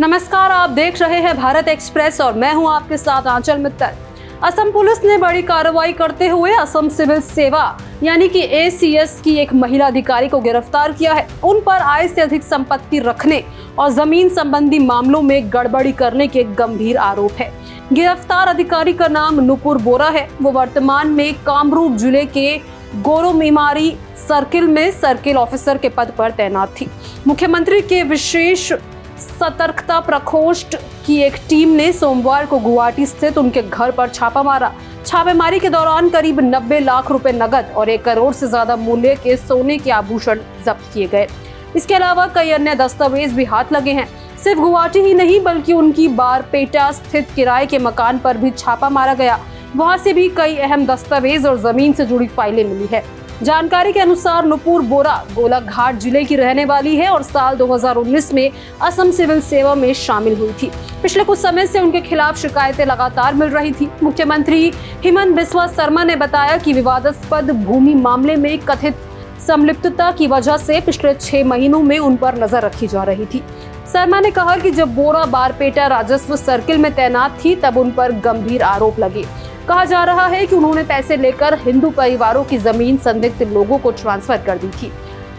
नमस्कार, आप देख रहे हैं भारत एक्सप्रेस और मैं हूं आपके साथ आंचल मित्तल। असम पुलिस ने बड़ी कार्रवाई करते हुए असम सिविल सेवा यानी कि ACS की एक महिला अधिकारी को गिरफ्तार किया है। उन पर आय से अधिक संपत्ति रखने और जमीन संबंधी मामलों में गड़बड़ी करने के गंभीर आरोप है। गिरफ्तार अधिकारी का नाम नुपुर बोरा है। वो वर्तमान में कामरूप जिले के गोरोमेमारी सर्किल में सर्किल ऑफिसर के पद पर तैनात थी। मुख्यमंत्री के विशेष सतर्कता प्रकोष्ठ की एक टीम ने सोमवार को गुवाहाटी स्थित उनके घर पर छापा मारा। छापेमारी के दौरान करीब 90 लाख रुपए नगद और 1 करोड़ से ज्यादा मूल्य के सोने के आभूषण जब्त किए गए। इसके अलावा कई अन्य दस्तावेज भी हाथ लगे हैं। सिर्फ गुवाहाटी ही नहीं बल्कि उनकी बारपेटा स्थित किराए के मकान पर भी छापा मारा गया। वहां से भी कई अहम दस्तावेज और जमीन से जुड़ी फाइलें मिली है। जानकारी के अनुसार नुपुर बोरा गोलाघाट जिले की रहने वाली है और साल 2019 में असम सिविल सेवा में शामिल हुई थी। पिछले कुछ समय से उनके खिलाफ शिकायतें लगातार मिल रही थी। मुख्यमंत्री हिमंत बिस्वा शर्मा ने बताया कि विवादास्पद भूमि मामले में कथित संलिप्तता की वजह से पिछले 6 महीनों में उन पर नजर रखी जा रही थी। शर्मा ने कहा कि जब बोरा बारपेटा राजस्व सर्किल में तैनात थी तब उन पर गंभीर आरोप लगे। कहा जा रहा है कि उन्होंने पैसे लेकर हिंदू परिवारों की जमीन संदिग्ध लोगों को ट्रांसफर कर दी थी।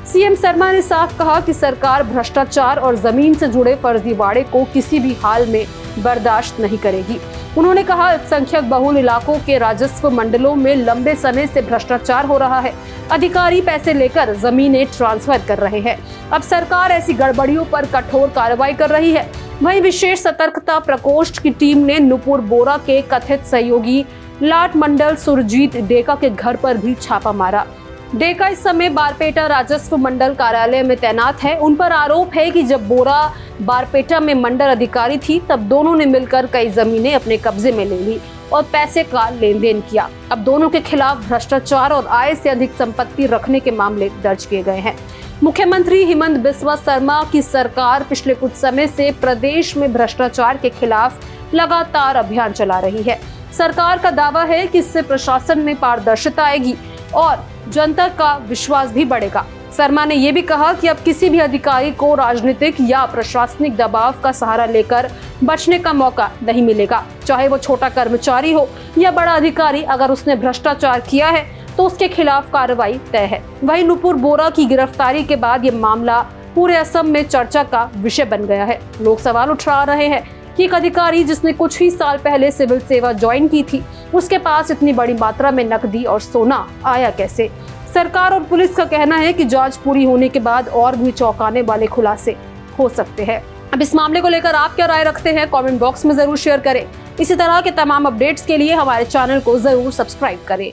सीएम शर्मा ने साफ कहा कि सरकार भ्रष्टाचार और जमीन से जुड़े फर्जीवाड़े को किसी भी हाल में बर्दाश्त नहीं करेगी। उन्होंने कहा अल्पसंख्यक बहुल इलाकों के राजस्व मंडलों में लंबे समय से भ्रष्टाचार हो रहा है। अधिकारी पैसे लेकर जमीनें ट्रांसफर कर रहे हैं। अब सरकार ऐसी गड़बड़ियों पर कठोर कार्रवाई कर रही है। वहीं विशेष सतर्कता प्रकोष्ठ की टीम ने नुपुर बोरा के कथित सहयोगी लाट मंडल सुरजीत डेका के घर पर भी छापा मारा। डेका इस समय बारपेटा राजस्व मंडल कार्यालय में तैनात है। उन पर आरोप है कि जब बोरा बारपेटा में मंडल अधिकारी थी तब दोनों ने मिलकर कई जमीनें अपने कब्जे में ले ली और पैसे का लेन देन किया। अब दोनों के खिलाफ भ्रष्टाचार और आय से अधिक संपत्ति रखने के मामले दर्ज किए गए हैं। मुख्यमंत्री हिमंत बिस्वा शर्मा की सरकार पिछले कुछ समय से प्रदेश में भ्रष्टाचार के खिलाफ लगातार अभियान चला रही है। सरकार का दावा है कि इससे प्रशासन में पारदर्शिता आएगी और जनता का विश्वास भी बढ़ेगा। शर्मा ने यह भी कहा कि अब किसी भी अधिकारी को राजनीतिक या प्रशासनिक दबाव का सहारा लेकर बचने का मौका नहीं मिलेगा। चाहे वो छोटा कर्मचारी हो या बड़ा अधिकारी, अगर उसने भ्रष्टाचार किया है तो उसके खिलाफ कार्रवाई तय है। वहीं नुपुर बोरा की गिरफ्तारी के बाद ये मामला पूरे असम में चर्चा का विषय बन गया है। लोग सवाल उठा रहे हैं कि एक अधिकारी जिसने कुछ ही साल पहले सिविल सेवा ज्वाइन की थी, उसके पास इतनी बड़ी मात्रा में नकदी और सोना आया कैसे। सरकार और पुलिस का कहना है कि जांच पूरी होने के बाद और भी चौंकाने वाले खुलासे हो सकते हैं। अब इस मामले को लेकर आप क्या राय रखते हैं, कमेंट बॉक्स में जरूर शेयर करें। इसी तरह के तमाम अपडेट्स के लिए हमारे चैनल को जरूर सब्सक्राइब करें।